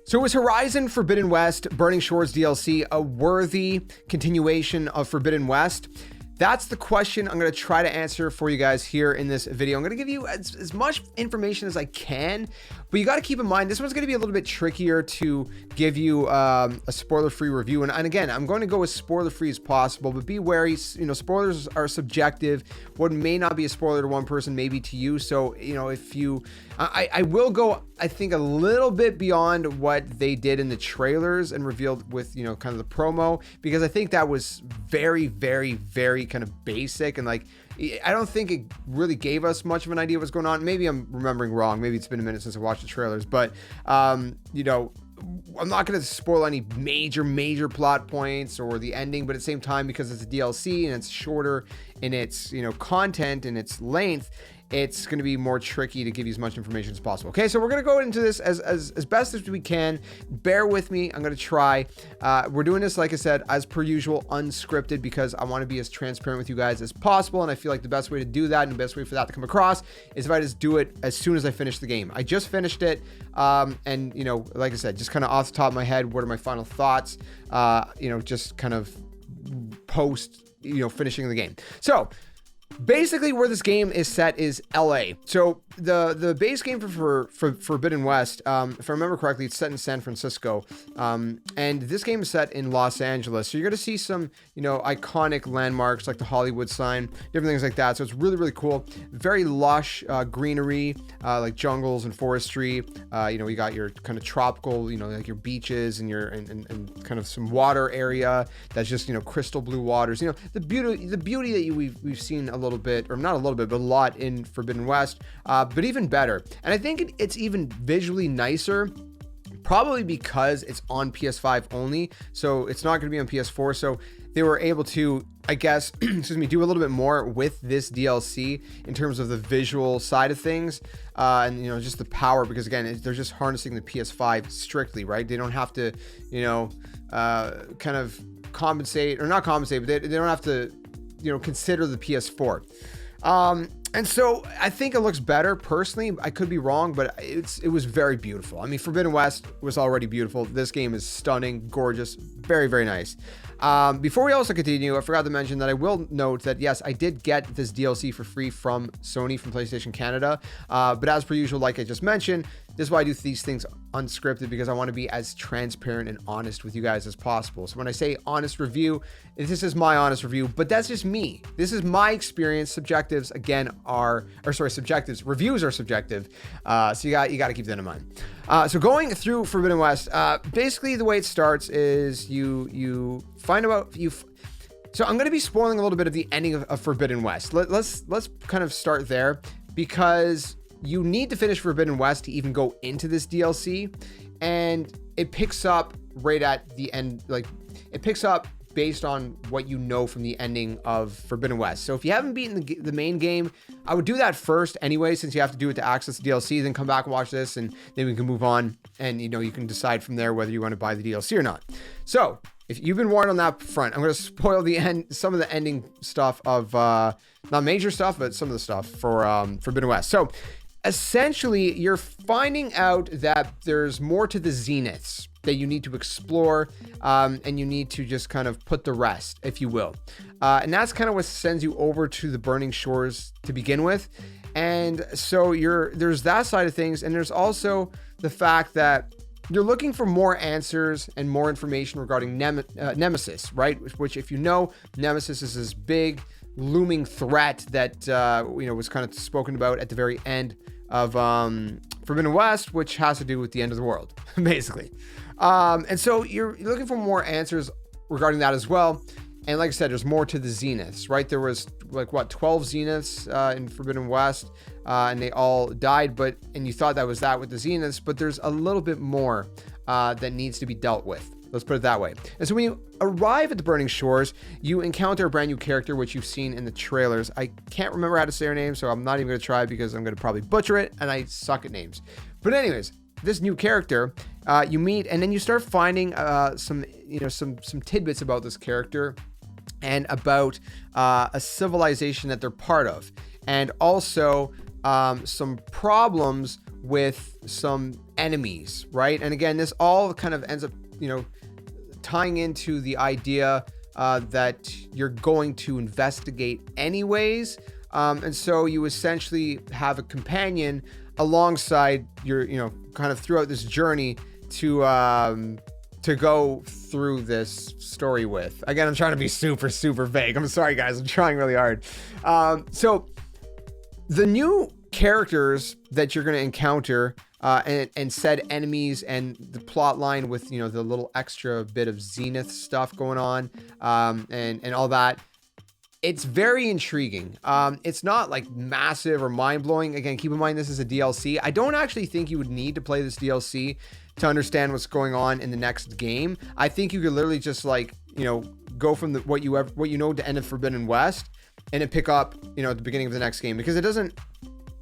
So is Horizon Forbidden West Burning Shores DLC a worthy continuation of Forbidden West? That's the question I'm going to try to answer for you guys here in this video. I'm going to give you as much information as I can, but you got to keep in mind, this one's going to be a little bit trickier to give you a spoiler-free review. And again, I'm going to go as spoiler-free as possible, but be wary, you know, spoilers are subjective. What may not be a spoiler to one person may be to you. So, you know, if you, I will go, I think, a little bit beyond what they did in the trailers and revealed with, you know, kind of the promo, because I think that was very, very, very kind of basic, and like, I don't think it really gave us much of an idea what's going on. Maybe I'm remembering wrong. Maybe it's been a minute since I watched the trailers, but you know, I'm not going to spoil any major plot points or the ending, but at the same time, because it's a DLC and it's shorter in its, you know, content and its length, it's going to be more tricky to give you as much information as possible. Okay, so we're going to go into this as best as we can. Bear with me. I'm going to try. We're doing this, like I said, as per usual, unscripted, because I want to be as transparent with you guys as possible. And I feel like the best way to do that and the best way for that to come across is if I just do it as soon as I finish the game. I just finished it. And, you know, like I said, just kind of off the top of my head, what are my final thoughts? You know, just kind of post, you know, finishing the game. So, basically, where this game is set is LA. So the base game for Forbidden West, if I remember correctly, it's set in San Francisco. And this game is set in Los Angeles. So you're going to see some, you know, iconic landmarks like the Hollywood sign, different things like that. So it's really, really cool. Very lush greenery, like jungles and forestry. You know, you got your kind of tropical, you know, like your beaches and your and kind of some water area that's just, you know, crystal blue waters. You know, the beauty that we've seen a little bit, or not a little bit, but a lot in Forbidden West, but even better. And I think it's even visually nicer, probably because it's on PS5 only, so it's not going to be on PS4. So they were able to, I guess, excuse me, do a little bit more with this DLC in terms of the visual side of things, and, you know, just the power, because again, they're just harnessing the PS5 strictly, right? They don't have to, you know, kind of compensate, or not compensate, but they don't have to, you know, consider the PS4. And so I think it looks better personally. I could be wrong, but it was very beautiful. I mean, Forbidden West was already beautiful. This game is stunning, gorgeous, very, very nice. Before we also continue, I forgot to mention that I will note that, yes, I did get this DLC for free from Sony, from PlayStation Canada. But as per usual, like I just mentioned, this is why I do these things unscripted, because I want to be as transparent and honest with you guys as possible. So when I say honest review, this is my honest review, but that's just me. This is my experience. Subjectives, again, subjectives. Reviews are subjective. So you got to keep that in mind. So going through Forbidden West, basically the way it starts is you find out so I'm going to be spoiling a little bit of the ending of Forbidden West. Let's kind of start there, because you need to finish Forbidden West to even go into this DLC, and it picks up right at the end. Like, it picks up based on what you know from the ending of Forbidden West. So if you haven't beaten the main game, I would do that first anyway, since you have to do it to access the DLC, then come back and watch this, and then we can move on, and, you know, you can decide from there whether you want to buy the DLC or not. So if you've been warned on that front, I'm going to spoil some of the ending stuff of, not major stuff, but some of the stuff for Forbidden West. So essentially, you're finding out that there's more to the zeniths that you need to explore, and you need to just kind of put the rest, if you will. And that's kind of what sends you over to the Burning Shores to begin with. And so there's that side of things, and there's also the fact that you're looking for more answers and more information regarding Nemesis, right? Which, if you know, Nemesis is this big looming threat that you know, was kind of spoken about at the very end of Forbidden West, which has to do with the end of the world, basically. And so you're looking for more answers regarding that as well. And like I said, there's more to the zeniths, right? There was like, what, 12 zeniths in Forbidden West, and they all died, and you thought that was that with the zeniths, but there's a little bit more that needs to be dealt with. Let's put it that way. And so when you arrive at the Burning Shores, you encounter a brand new character, which you've seen in the trailers. I can't remember how to say her name, so I'm not even going to try, because I'm going to probably butcher it, and I suck at names. But anyways, this new character you meet, and then you start finding some tidbits about this character and about a civilization that they're part of, and also some problems with some enemies, right? And again, this all kind of ends up, tying into the idea that you're going to investigate anyways. And so you essentially have a companion alongside your, kind of throughout this journey to go through this story with. Again, I'm trying to be super, super vague. I'm sorry, guys. I'm trying really hard. So the new characters that you're going to encounter and said enemies and the plot line with, the little extra bit of Zenith stuff going on and all that. It's very intriguing. It's not like massive or mind-blowing. Again, keep in mind this is a DLC. I don't actually think you would need to play this DLC to understand what's going on in the next game. I think you could literally just go from what you know to end of Forbidden West and then pick up, at the beginning of the next game, because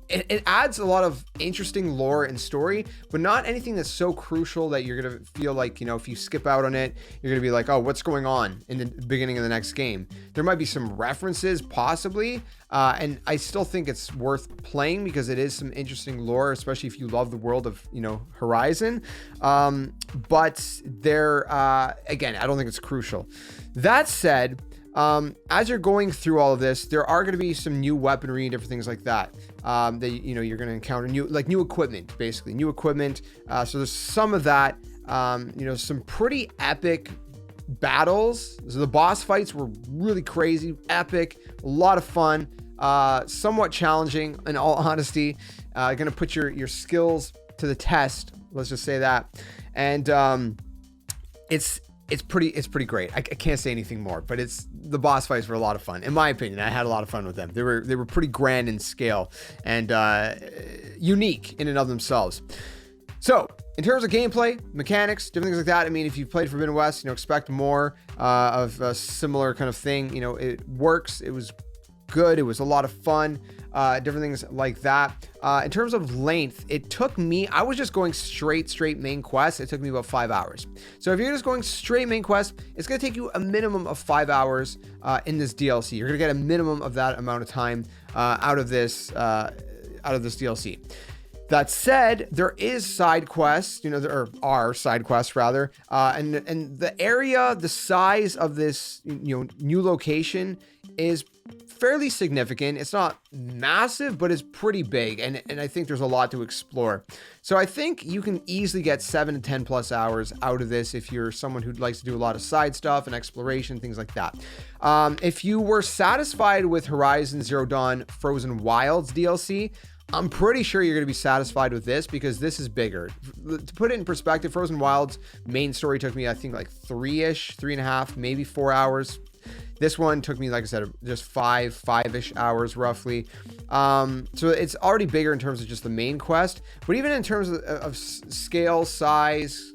it adds a lot of interesting lore and story, but not anything that's so crucial that you're going to feel like, if you skip out on it, you're going to be like, oh, what's going on in the beginning of the next game? There might be some references possibly. And I still think it's worth playing because it is some interesting lore, especially if you love the world of, Horizon. But again, I don't think it's crucial. That said, as you're going through all of this, there are going to be some new weaponry and different things like that. That you're going to encounter new equipment, basically new equipment. So there's some of that. Some pretty epic battles. So the boss fights were really crazy, epic, a lot of fun, somewhat challenging in all honesty. Going to put your skills to the test. Let's just say that. And it's pretty great. I can't say anything more, but the boss fights were a lot of fun. In my opinion, I had a lot of fun with them. They were pretty grand in scale and unique in and of themselves. So in terms of gameplay, mechanics, different things like that, I mean, if you've played Forbidden West, expect more of a similar kind of thing. It works. It was good. It was a lot of fun. Different things like that. In terms of length, it took me, I was just going straight main quest. It took me about 5 hours. So if you're just going straight main quest, it's going to take you a minimum of 5 hours in this DLC. You're going to get a minimum of that amount of time out of this DLC. That said, there is side quests, there are side quests rather, and the area, the size of this, new location is fairly significant. It's not massive, but it's pretty big, and I think there's a lot to explore. So I think you can easily get 7 to 10 plus hours out of this if you're someone who likes to do a lot of side stuff and exploration, things like that. If you were satisfied with Horizon Zero Dawn Frozen Wilds DLC, I'm pretty sure you're going to be satisfied with this because this is bigger. To put it in perspective, Frozen Wilds main story took me, I think, like 3.5, maybe 4 hours. This one took me, like I said, just five-ish hours roughly. So it's already bigger in terms of just the main quest, but even in terms of scale, size,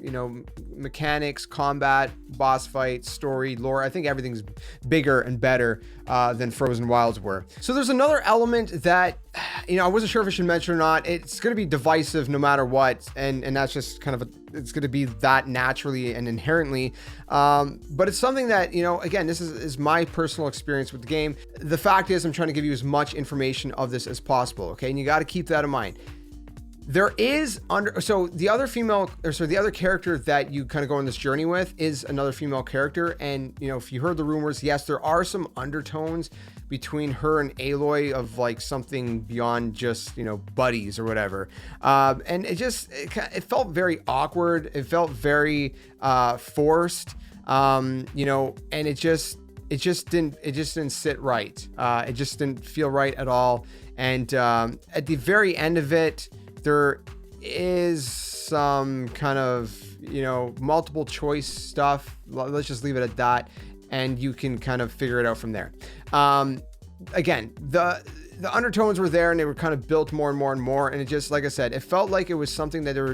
mechanics, combat, boss fight, story, lore, I think everything's bigger and better than Frozen Wilds were. So there's another element that, I wasn't sure if I should mention or not. It's going to be divisive no matter what, and that's just kind of it's going to be that naturally and inherently. But it's something that, again, this is my personal experience with the game. The fact is, I'm trying to give you as much information of this as possible, okay? And you got to keep that in mind. There is the other character that you kind of go on this journey with is another female character. And, if you heard the rumors, yes, there are some undertones between her and Aloy of like something beyond just, buddies or whatever. And it felt very awkward. It felt very forced, and it just didn't sit right. It just didn't feel right at all. And at the very end of it, there is some kind of, multiple choice stuff. Let's just leave it at that. And you can kind of figure it out from there. Again, the undertones were there and they were kind of built more and more and more. And it just, like I said, it felt like it was something that it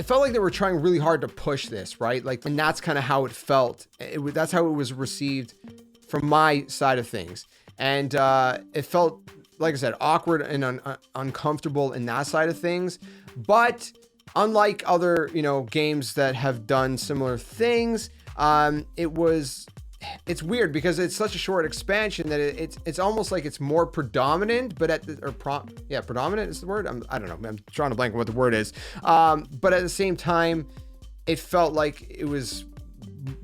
felt like they were trying really hard to push this, right? Like, and that's kind of how it felt. That's how it was received from my side of things. And it felt, like I said, awkward and uncomfortable in that side of things. But unlike other, games that have done similar things, it it's weird because it's such a short expansion that it's almost like it's more predominant, but predominant is the word. I don't know. I'm trying to blank on what the word is. But at the same time, it felt like it was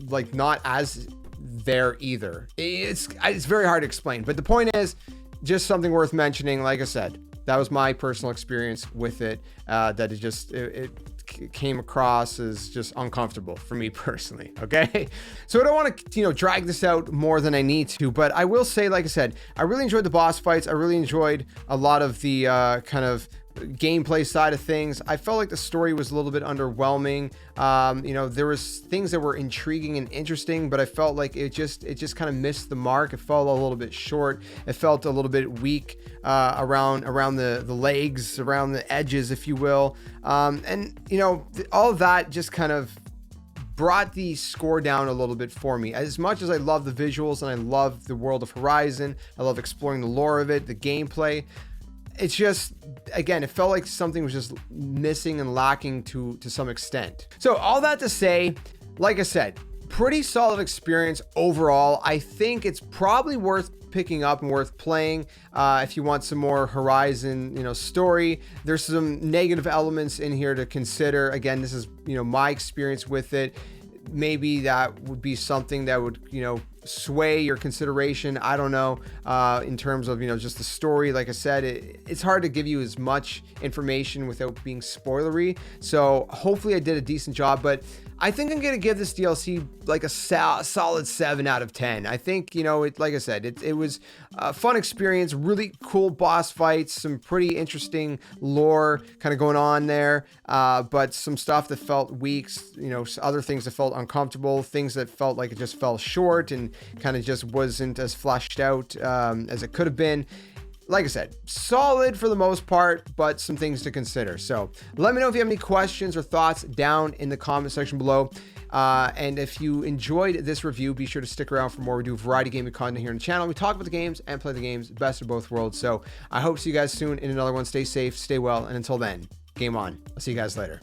like not as there either. It's very hard to explain, but the point is just something worth mentioning. Like I said, that was my personal experience with it. That it came across as just uncomfortable for me personally. Okay, so I don't want to drag this out more than I need to, but I will say, like I said, I really enjoyed the boss fights. I really enjoyed a lot of the kind of gameplay side of things. I felt like the story was a little bit underwhelming. There was things that were intriguing and interesting, but I felt like it just kind of missed the mark. It felt a little bit short. It felt a little bit weak around the legs, around the edges, if you will. And all of that just kind of brought the score down a little bit for me. As much as I love the visuals and I love the world of Horizon, I love exploring the lore of it, the gameplay, it's just, again, it felt like something was just missing and lacking to some extent. So all that to say, like I said, pretty solid experience overall. I think it's probably worth picking up and worth playing if you want some more Horizon story. There's some negative elements in here to consider. Again, this is my experience with it. Maybe that would be something that would sway your consideration. I don't know, in terms of just the story. Like I said, it's hard to give you as much information without being spoilery, so hopefully I did a decent job. But I think I'm gonna give this DLC like a solid 7 out of 10. I think like I said, it was a fun experience, really cool boss fights, some pretty interesting lore kind of going on there, but some stuff that felt weak, other things that felt uncomfortable, things that felt like it just fell short and kind of just wasn't as fleshed out as it could have been. Like I said, solid for the most part, but some things to consider. So let me know if you have any questions or thoughts down in the comment section below. And if you enjoyed this review, be sure to stick around for more. We do a variety of gaming content here on the channel. We talk about the games and play the games, best of both worlds. So I hope to see you guys soon in another one. Stay safe, stay well, and until then, game on. I'll see you guys later.